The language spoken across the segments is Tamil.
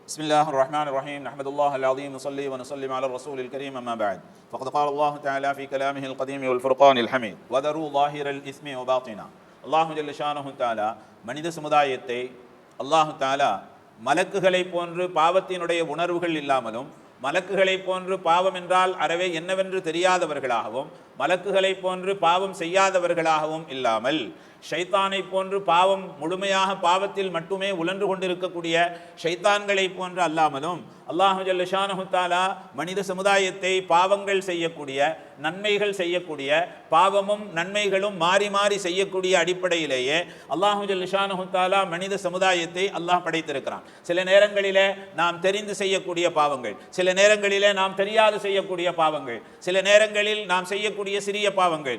بسم الله الرحمن الرحيم نحمد الله العظيم نصلي ونسلم على الرسول الكريم أما بعد فقد قال الله تعالى في كلامه القديم والفرقان الحميد وذروا ظاهر الإثم وباطنا الله جل شانه تعالى மனித சமுதாயத்தை அல்லாஹ் தஆலா மலக்குகளை போன்று பாவத்தினுடைய உணர்வுகள் இல்லாமலும் மலக்குகளை போன்று பாவம் என்றால் அறவே என்னவென்று தெரியாதவர்களாகவும் மலக்குகளை போன்று பாவம் செய்யாதவர்களாகவும் இல்லாமல் ஷைத்தானை போன்று பாவம் முழுமையாக பாவத்தில் மட்டுமே உழன்று கொண்டிருக்கக்கூடிய ஷைத்தான்களை போன்று அல்லாமலும் அல்லாஹு ஜல்ல ஷானஹு தஆலா மனித சமுதாயத்தை பாவங்கள் செய்யக்கூடிய நன்மைகள் செய்யக்கூடிய பாவமும் நன்மைகளும் மாறி மாறி செய்யக்கூடிய அடிப்படையிலேயே அல்லாஹு ஜல்ல ஷானஹு தஆலா மனித சமுதாயத்தை அல்லாஹ் படைத்திருக்கிறான். சில நேரங்களிலே நாம் தெரிந்து செய்யக்கூடிய பாவங்கள், சில நேரங்களிலே நாம் தெரியாது செய்யக்கூடிய பாவங்கள், சில நேரங்களில் நாம் செய்யக்கூடிய சிறிய பாவங்கள்,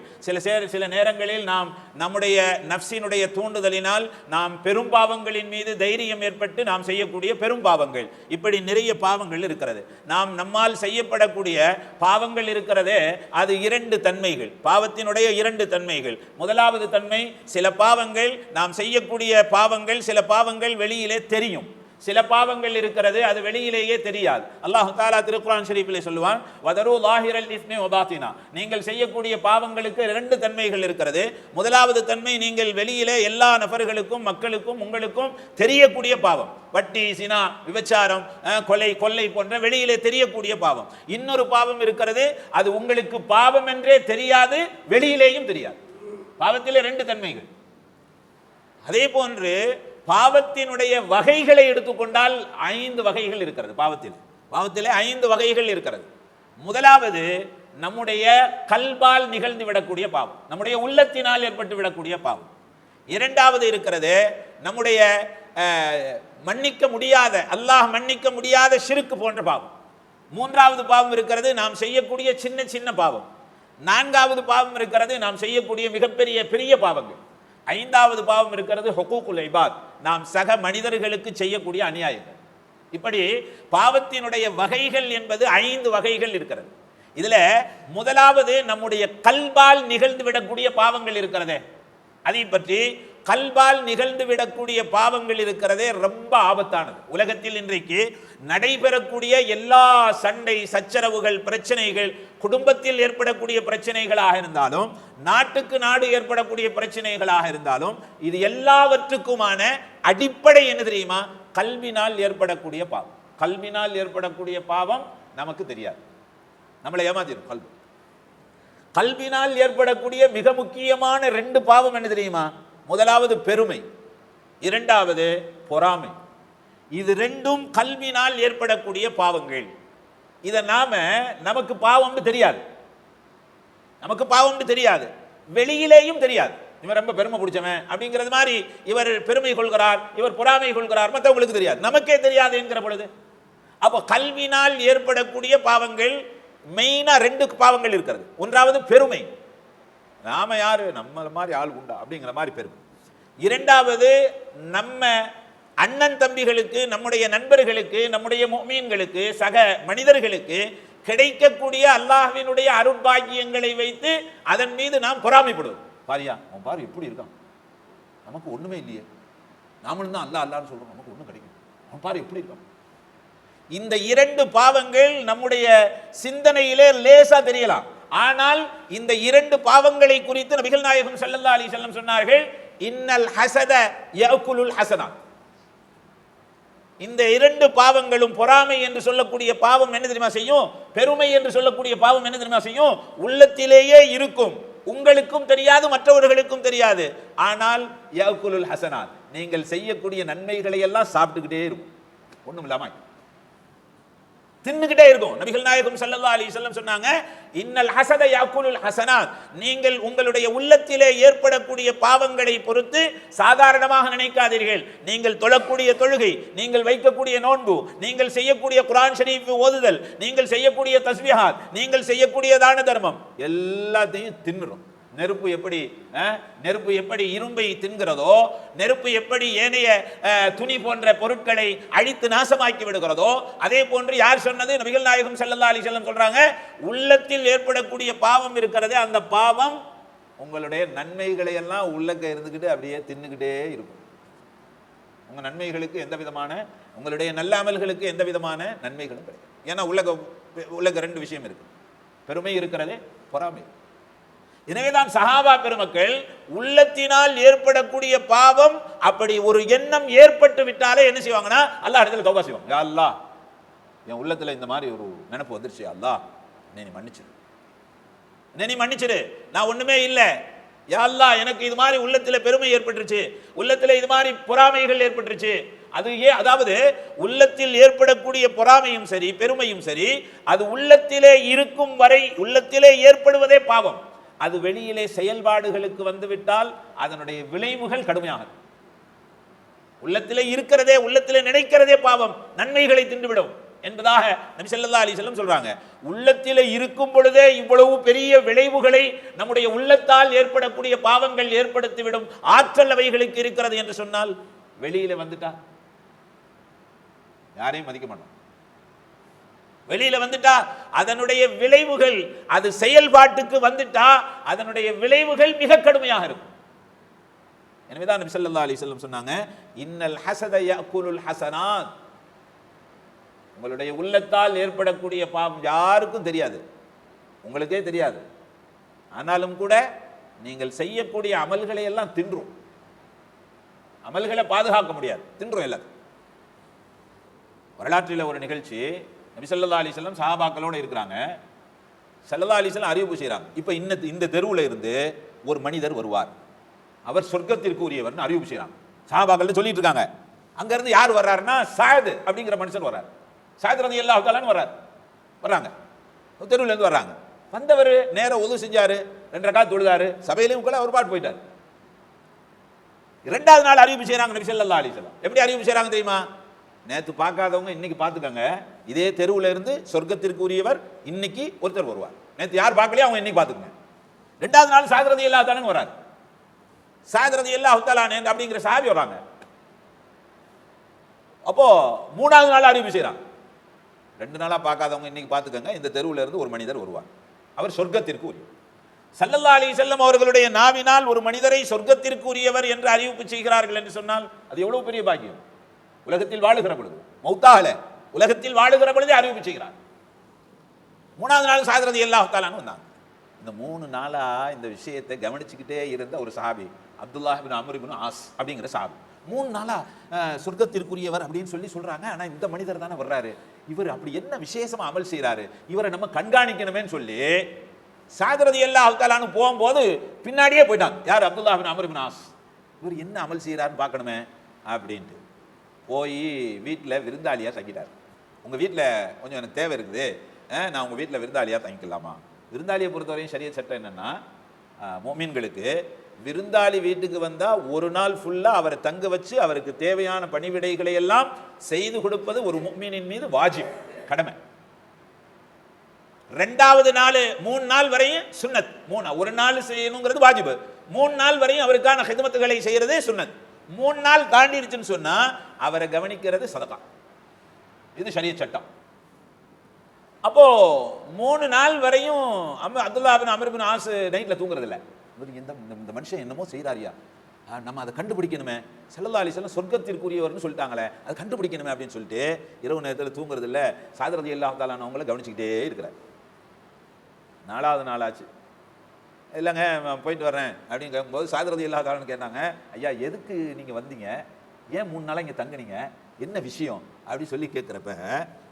சில நேரங்களில் நாம் நம்முடைய நஃப்ஸினுடைய தூண்டுதலினால் நாம் பெரும் பாவங்களின் மீது தைரியம் ஏற்பட்டு நாம் செய்யக்கூடிய பெரும் பாவங்கள், இப்படி நிறைய பாவங்கள் இருக்கிறது. நம்மால் செய்யப்படக்கூடிய பாவங்கள் இருக்கிறதே, அது இரண்டு தன்மைகள், பாவத்தினுடைய இரண்டு தன்மைகள். முதலாவது தன்மை, சில பாவங்கள் நாம் செய்யக்கூடிய பாவங்கள், சில பாவங்கள் வெளியிலே தெரியும், சில பாவங்கள் இருக்கிறது அது வெளியிலேயே தெரியாது. அல்லாஹ் தஆலா திருக்குர்ஆன் ஷரீஃபிலே சொல்லுவான், வதரு லாஹிரல் இஸ்மி வபாத்தினா, நீங்கள் செய்யக்கூடிய பாவங்களுக்கு இரண்டு தன்மைகள் இருக்கிறது. முதலாவது தன்மை, நீங்கள் வெளியிலே எல்லா நபர்களுக்கும் மக்களுக்கும் உங்களுக்கும் தெரியக்கூடிய பாவம், வட்டி சினா விபச்சாரம் கொள்ளை போன்ற வெளியிலே தெரியக்கூடிய பாவம். இன்னொரு பாவம் இருக்கிறது, அது உங்களுக்கு பாவம் என்றே தெரியாது, வெளியிலேயும் தெரியாது. பாவத்திலே ரெண்டு தன்மைகள். அதே போன்று பாவத்தினுடைய வகைகளை எடுத்துக்கொண்டால் 5 வகைகள் இருக்கிறது. பாவத்திலே 5 வகைகள் இருக்கிறது. முதலாவது, நம்முடைய கல்பால் நிகழ்ந்து விடக்கூடிய பாவம், நம்முடைய உள்ளத்தினால் ஏற்பட்டு விடக்கூடிய பாவம். இரண்டாவது இருக்கிறது, நம்முடைய மன்னிக்க முடியாத, அல்லாஹ் மன்னிக்க முடியாத ஷிர்க் போன்ற பாவம். மூன்றாவது பாவம் இருக்கிறது, நாம் செய்யக்கூடிய சின்ன சின்ன பாவம். நான்காவது பாவம் இருக்கிறது, நாம் செய்யக்கூடிய பெரிய பாவங்கள். ஐந்தாவது பாவம் இருக்கிறது, ஹுகூகுல் இபாத், நாம் சக மனிதர்களுக்கு செய்யக்கூடிய அநியாயங்கள். இப்படி பாவத்தினுடைய வகைகள் என்பது 5 வகைகள் இருக்கிறது. இதுல முதலாவது, நம்முடைய கல்பால் நிகழ்ந்து விடக்கூடிய பாவங்கள் இருக்கிறதே, அதை பற்றி கல்பால் நிகழ்ந்து விடக்கூடிய பாவங்கள் இருக்கிறதே ரொம்ப ஆபத்தானது. உலகத்தில் இன்றைக்கு நடைபெறக்கூடிய எல்லா சண்டை சச்சரவுகள் பிரச்சனைகள், குடும்பத்தில் ஏற்படக்கூடிய பிரச்சனைகளாக இருந்தாலும், நாட்டுக்கு நாடு ஏற்படக்கூடிய பிரச்சனைகளாக இருந்தாலும், இது எல்லாவற்றுக்குமான அடிப்படை என்ன தெரியுமா? கல்வினால் ஏற்படக்கூடிய பாவம். கல்வினால் ஏற்படக்கூடிய பாவம் நமக்கு தெரியாது, நம்மளை ஏமாத்திடும். கல்வினால் ஏற்படக்கூடிய மிக முக்கியமான 2 பாவம் என்ன தெரியுமா? முதலாவது பெருமை, இரண்டாவது பொறாமை. இது ரெண்டும் கல்வினால் ஏற்படக்கூடிய பாவங்கள். இதை நமக்கு பாவம்னு தெரியாது, நமக்கு பாவம்னு தெரியாது, வெளியிலேயும் தெரியாது. இவர் ரொம்ப பெருமை பிடிச்சவன் அப்படிங்கிறது மாதிரி இவர் பெருமை கொள்கிறார், இவர் பொறாமை கொள்கிறார், மற்றவங்களுக்கு தெரியாது, நமக்கே தெரியாது என்கிற பொழுது, அப்போ கல்வினால் ஏற்படக்கூடிய பாவங்கள் மெயினா 2 பாவங்கள் இருக்கிறது. ஒன்றாவது பெருமை, நாம யாரு, நம்மள மாதிரி ஆள் உண்டா அப்படிங்கிற மாதிரி பெருமை. இரண்டாவது, நம்ம அண்ணன் தம்பிகளுக்கு, நம்முடைய நண்பர்களுக்கு, நம்முடைய முஃமின்களுக்கு, சக மனிதர்களுக்கு கிடைக்கக்கூடிய அல்லாஹ்வினுடைய அருட்பாக்கியங்களை வைத்து அதன் மீது நாம் பொறாமைப்படுவோம். பாரியா, அவன் பாரு எப்படி இருக்கான், நமக்கு ஒண்ணுமே இல்லையே, நாமளும் தான் அல்லாஹ் அல்லாஹ்னு சொல்றோம், நமக்கு ஒண்ணும் கிடைக்கும், அவன் பாரு எப்படி இருக்கான். இந்த 2 பாவங்கள் நம்முடைய சிந்தனையிலே லேசா தெரியலாம். ஆனால் இந்த 2 பாவங்களை குறித்து நபிகள் நாயகம் ஸல்லல்லாஹு அலைஹி வஸல்லம் சொன்னார்கள், இன்னல் ஹஸத யஅகுலுல் ஹஸனாத். இந்த 2 பாவங்களும், பொறாமை என்று சொல்லக்கூடிய பாவம் என்ன தெரியுமா செய்யும்? பெருமை என்று சொல்லக்கூடிய பாவம் என்ன தெரியுமா செய்யும்? உள்ளத்திலேயே இருக்கும், உங்களுக்கும் தெரியாது, மற்றவர்களுக்கும் தெரியாது. ஆனால் யஅகுலுல் ஹஸனாத், நீங்கள் செய்யக்கூடிய நன்மைகளை எல்லாம் சாப்பிட்டுக்கிட்டே இருக்கும், ஒண்ணும் இல்லாம தின்னுகிட்டே இருக்கும். நபிகள் நாயகம் ஸல்லல்லாஹு அலைஹி வஸல்லம் சொன்னாங்க, இன்னல் ஹஸத யாக்குலுல் ஹஸனாத், நீங்கள் உங்களுடைய உள்ளத்திலே ஏற்படக்கூடிய பாவங்களை பொறுத்து சாதாரணமாக நினைக்காதீர்கள். நீங்கள் தொழக்கூடிய தொழுகை, நீங்கள் வைக்கக்கூடிய நோன்பு, நீங்கள் செய்யக்கூடிய குர்ஆன் ஷரீஃப் ஓதுதல், நீங்கள் செய்யக்கூடிய தஸ்பீஹாத், நீங்கள் செய்யக்கூடிய தான தர்மம் எல்லாத்தையும் தின்னுரும். நெருப்பு எப்படி இரும்பை தின்கிறதோ, நெருப்பு எப்படி ஏனைய துணி போன்ற பொருட்களை அழித்து நாசமாக்கி விடுகிறதோ, அதே போன்று யார் சொன்னது? நபிகள் நாயகம் ஸல்லல்லாஹு அலைஹி வஸல்லம் சொல்றாங்க, உள்ளத்தில் ஏற்படக்கூடிய பாவம் இருக்கிறதே, அந்த பாவம் உங்களுடைய நன்மைகளை எல்லாம் உள்ளக்க இருந்துகிட்டு அப்படியே தின்னுகிட்டே இருக்கும். உங்கள் நன்மைகளுக்கு எந்த விதமான, உங்களுடைய நல்ல அமல்களுக்கு எந்த விதமான நன்மைகளும் கிடையாது. ஏன்னா உலக ரெண்டு விஷயம் இருக்கு, பெருமை இருக்கிறது, பொறாமை. எனவேதான் சஹாபா பெருமக்கள் உள்ளத்தினால் ஏற்படக்கூடிய பாவம் அப்படி ஒரு எண்ணம் ஏற்பட்டு விட்டாலே என்ன செய்வாங்கன்னா அல்லாஹ் இடத்துல தௌபா செய்வாங்க. யா அல்லாஹ், என் உள்ளத்துல இந்த மாதிரி ஒரு நினைப்பு வந்துருச்சு, அல்லாஹ் என்னை மன்னிச்சிரு, என்னை மன்னிச்சிரு, நான் ஒண்ணுமே இல்லை, யா அல்லாஹ் எனக்கு இது மாதிரி உள்ளத்துல பெருமை ஏற்பட்டுருச்சு, உள்ளத்துல இது மாதிரி பொறாமைகள் ஏற்பட்டுருச்சு. அது அதாவது உள்ளத்தில் ஏற்படக்கூடிய பொறாமையும் சரி பெருமையும் சரி, அது உள்ளத்திலே இருக்கும் வரை உள்ளத்திலே ஏற்படுவதே பாவம். அது வெளியிலே செயல்பாடுகளுக்கு வந்துவிட்டால் அதனுடைய விளைவுகள் கடுமையாகும். உள்ளத்திலே இருக்கிறதே, உள்ளத்திலே நினைக்கிறதே பாவம், நன்மைகளை தின்றுவிடும் என்பதாக நபி ஸல்லல்லாஹு அலைஹி வஸல்லம் சொல்றாங்க. உள்ளத்திலே இருக்கும் பொழுதே இவ்வளவு பெரிய விளைவுகளை நம்முடைய உள்ளத்தால் ஏற்படக்கூடிய பாவங்கள் ஏற்படுத்திவிடும் ஆற்றல் அவைகளுக்கு இருக்கிறது என்று சொன்னால், வெளியில வந்துட்டா யாரையும் மதிக்க மாட்டோம். வெளியில வந்துட்டா அதனுடைய விளைவுகள், அது செயல்பாட்டுக்கு வந்துட்டா அதனுடைய விளைவுகள் மிக கடுமையாக இருக்கும். எனவேதான் நபி ஸல்லல்லாஹு அலைஹி வஸல்லம் சொன்னாங்க, இன்னல் ஹஸத யஅகுலுல் ஹஸனாத். உங்களுடைய உள்ளத்தால் ஏற்படக்கூடிய பாவம் யாருக்கும் தெரியாது, உங்களுக்கே தெரியாது. ஆனாலும் கூட நீங்கள் செய்யக்கூடிய அமல்களை எல்லாம் தின்றும். அமல்களை பாதுகாக்க முடியாது, தின்றும் எல்லாம். வரலாற்றில் ஒரு நிகழ்ச்சி, நபி ஸல்லல்லாஹு அலைஹி வஸல்லம் சஹாபாக்களோட இருக்கிறாங்க. ஸல்லல்லாஹு அலைஹி வஸல்லம் அறிவிப்பு செய்றாங்க, இப்போ இந்த தெருவில் இருந்து ஒரு மனிதர் வருவார், அவர் சொர்க்கத்திற்கு உரியவர்னு அறிவிப்பு செய்றாங்க. சஹாபாக்கள் சொல்லிட்டு இருக்காங்க. அங்க இருந்து யார் வர்றாருன்னா சாயத் அப்படிங்கிற மனுஷன் வர்றார். சாயத் ரலியல்லாஹு தஆலான்னு வர்றாங்க, தெருவில் இருந்து வர்றாங்க. வந்தவர் நேர உது செஞ்சாரு, 2 ரக்காத் தொழுதாரு, சபையிலையும் கூட அவர் பாட்டு போயிட்டார். 2வது நாள் அறிவிப்பு செய்றாங்க நபி ஸல்லல்லாஹு அலைஹி வஸல்லம். எப்படி அறிவிப்பு செய்றாங்க தெரியுமா? நேற்று பார்க்காதவங்க இன்னைக்கு பார்த்துக்கங்க, இதே தெருவில் இருந்து சொர்க்கத்திற்கு உரியவர் இன்னைக்கு ஒருத்தர் வருவார். நேற்று யார் பார்க்கலையோ அவங்க இன்னைக்கு பார்த்துக்கங்க. 2வது நாள் சாயத் ரலியல்லாஹு தஆலான்னு வர்றார். சாயத் ரலியல்லாஹு தஆலா அப்படிங்கிற சஹாபி வர்றாங்க. அப்போ 3வது நாள் அறிவிப்பு செய்றாங்க, 2 நாளா பார்க்காதவங்க இன்னைக்கு பார்த்துக்கங்க, இந்த தெருவில் இருந்து ஒரு மனிதர் வருவார், அவர் சொர்க்கத்திற்கு உரியவர். ஸல்லல்லாஹு அலைஹி வஸல்லம் அவர்களுடைய நாவினால் ஒரு மனிதரை சொர்க்கத்திற்கு உரியவர் என்று அறிவிப்பு செய்கிறார்கள் என்று சொன்னால் அது எவ்வளவு பெரிய பாக்கியம். உலகத்தில் வாழுகிற பொழுது, மௌத்தாகல, உலகத்தில் வாழுகிற பொழுதே அறிவிப்பு செய்கிறார். 3வது நாள் சாயத் ரலியல்லாஹு தஆலான்னு வந்தாங்க. இந்த 3 நாளா இந்த விஷயத்தை கவனிச்சுக்கிட்டே இருந்த ஒரு சஹாபி, அப்துல்லாஹ் இப்னு அம்ர் இப்னு ஆஸ் அப்படிங்கிற சஹாபி, 3 நாளா சொர்க்கத்திற்குரியவர் அப்படின்னு சொல்றாங்க. ஆனா இந்த மனிதர் தானே வர்றாரு, இவர் அப்படி என்ன விசேஷமா அமல் செய்யறாரு, இவரை நம்ம கண்காணிக்கணுமேன்னு சொல்லி சாயத் ரலியல்லாஹு தஆலான்னு போகும்போது பின்னாடியே போயிட்டாங்க. யார்? அப்துல்லாஹ் இப்னு அம்ர் இப்னு ஆஸ். இவர் என்ன அமல் செய்யறாருன்னு பார்க்கணுமே அப்படின்ட்டு போய் வீட்டில் விருந்தாளியாக தங்கிட்டார். உங்கள் வீட்டில் கொஞ்சம் எனக்கு தேவை இருக்குது, நான் உங்கள் வீட்டில் விருந்தாளியாக தங்கிக்கலாமா? விருந்தாளியை பொறுத்தவரையும் ஷரியத் சட்டம் என்னென்னா, முஃமின்களுக்கு விருந்தாளி வீட்டுக்கு வந்தால் ஒரு நாள் ஃபுல்லாக அவரை தங்க வச்சு அவருக்கு தேவையான பணிவிடைகளை எல்லாம் செய்து கொடுப்பது ஒரு முஃமினின் மீது வாஜிப், கடமை. 2வது நாள் 3 நாள் வரையும் சுன்னத். ஒரு நாள் செய்யணுங்கிறது வாஜிப், 3 நாள் வரையும் அவருக்கான ஹிதமத்துகளை செய்யறதே சுன்னத். 3 நாள் தாண்டிடுச்சுன்னு சொன்னா அவரை கவனிக்கிறது சதகா. இது ஷரியத் சட்டம். அப்போ 3 நாள் வரையும் அப்துல்லாஹ் இப்னு அம்ர் இப்னு ஆஸ் நைட்ல தூங்குறது இல்லை. இந்த மனுஷன் என்னமோ செய்யறாரியா, நம்ம அதை கண்டுபிடிக்கணுமே, ஸல்லல்லாஹு அலைஹி வஸல்லம் சொர்க்கத்திற்குரியவர்னு சொல்லிட்டாங்களே, அதை கண்டுபிடிக்கணுமே அப்படின்னு சொல்லிட்டு இரவு நேரத்தில் தூங்குறது இல்லை. சாயத் ரலியல்லாஹு தஆலா அவங்கள கவனிச்சுக்கிட்டே இருக்கிறார். 4வது நாள் ஆச்சு. இல்லைங்க போயிட்டு வர்றேன் அப்படின்னு கேட்கும்போது சாயத் ரலியல்லாஹு தஆலான்னு கேட்டாங்க, ஐயா எதுக்கு நீங்கள் வந்தீங்க, ஏன் 3 நாளாக இங்கே தங்குனீங்க, என்ன விஷயம் அப்படின்னு சொல்லி கேட்குறப்ப,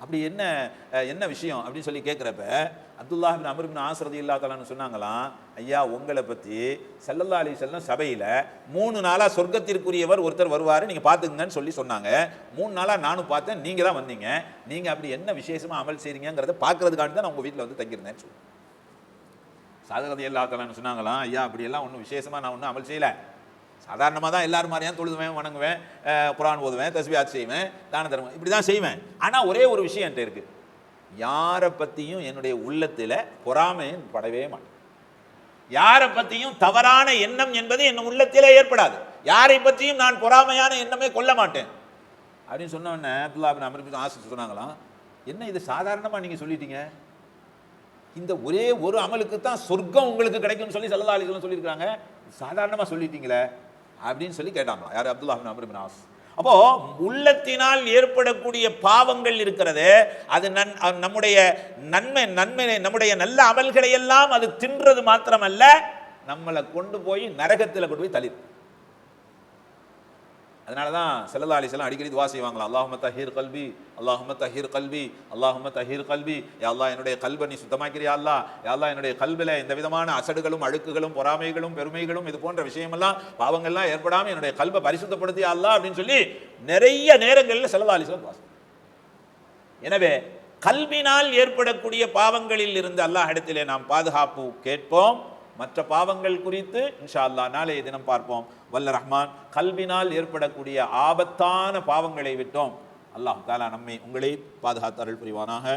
அப்படி என்ன விஷயம் அப்படின்னு சொல்லி கேட்குறப்ப அப்துல்லாஹ் இப்னு அம்ர் இப்னு ஆஸ் ரலியல்லாஹு தஆலான்னு சொன்னாங்களாம், ஐயா உங்களை பற்றி ஸல்லல்லாஹு அலைஹி வஸல்லம் சபையில் 3 நாளாக சொர்க்கத்திற்குரியவர் ஒருத்தர் வருவார், நீங்கள் பார்த்துக்குங்கன்னு சொன்னாங்க. 3 நாளாக நானும் பார்த்தேன், நீங்கள் தான் வந்தீங்க, நீங்கள் அப்படி என்ன விசேஷமாக அமல் செய்கிறீங்கிறத பார்க்கறதுக்காண்டி தான் நான் உங்கள் வீட்டில் வந்து தங்கியிருந்தேன்னு சொல்லி சாயத் ரலியல்லாஹு தஆலான்னு சொன்னாங்களாம், ஐயா அப்படியெல்லாம் ஒன்றும் விசேஷமாக நான் ஒன்றும் அமல் செய்யலை, சாதாரணமாக தான் எல்லாரும் மாதிரியா தொழுதுவேன், வணங்குவேன், குர்ஆன் ஓதுவேன், தஸ்பீஹாத் செய்வேன், தான தர்மம் இப்படி தான் செய்வேன். ஆனால் ஒரே ஒரு விஷயம் என்கிட்ட இருக்கு, யாரை பற்றியும் என்னுடைய உள்ளத்தில் பொறாமை படவே மாட்டேன், யாரை பற்றியும் தவறான எண்ணம் என்பது என் உள்ளத்திலே ஏற்படாது, யாரை பற்றியும் நான் பொறாமையான எண்ணமே கொள்ள மாட்டேன் அப்படின்னு சொன்ன உடனே அப்துல்லாஹ் இப்னு அம்ர் இப்னு ஆஸ் சொன்னாங்களாம், என்ன இது சாதாரணமாக நீங்கள் சொல்லிட்டீங்க, இந்த ஒரே ஒரு அமலுக்கு தான் சொர்க்கம் உங்களுக்கு கிடைக்கும்னு சொல்லி ஸல்லல்லாஹு அலைஹி வஸல்லம் சொல்லியிருக்காங்க, சாதாரணமாக சொல்லிட்டீங்களே அப்படின்னு சொல்லி கேட்டாங்களா யார்? அப்துல்லாஹ் இப்னு அம்ர் இப்னு ஆஸ். அப்போ உள்ளத்தினால் ஏற்படக்கூடிய பாவங்கள் இருக்கிறது, அது நம்முடைய நன்மை நம்முடைய நல்ல அமல்களை எல்லாம் அது தின்றது மாத்திரமல்ல, நம்மளை கொண்டு போய் நரகத்தில் கொண்டு போய் தள்ளி. அதனாலதான் ஸல்லல்லாஹு அலைஹி வஸல்லம் அடிக்கடி துஆ செய்வாங்களா, அல்லாஹும்ம தஹீர் கல்பி, அல்லாஹும்ம தஹீர் கல்பி, அல்லாஹும்ம தஹீர் கல்பி. யா அல்லாஹ், என்னுடைய கல்பை நீ சுத்தமாக்கிறியா அல்லாஹ். யா அல்லாஹ், என்னுடைய கல்பில இந்த விதமான அசடுகளும் அழுக்குகளும் பொறாமைகளும் பெருமைகளும் இது போன்ற விஷயமெல்லாம் பாவங்கள்லாம் ஏற்படாம என்னுடைய கல்பை பரிசுத்தப்படுத்தியா அல்லாஹ் அப்படின்னு சொல்லி நிறைய நேரங்களில் ஸல்லல்லாஹு அலைஹி வஸல்லம். எனவே கல்வினால் ஏற்படக்கூடிய பாவங்களில் இருந்து அல்லாஹ் இடத்திலே நாம் பாதுகாப்பு கேட்போம். மற்ற பாவங்கள் குறித்து இன்ஷா அல்லாஹ் நாளைய தினம் பார்ப்போம். வல்ல ரஹ்மான் கல்வினால் ஏற்படக்கூடிய ஆபத்தான பாவங்களை விட்டோம் அல்லாஹ் தஆலா நம்மை உங்களை பாதுகாத்து அருள் புரிவானாக.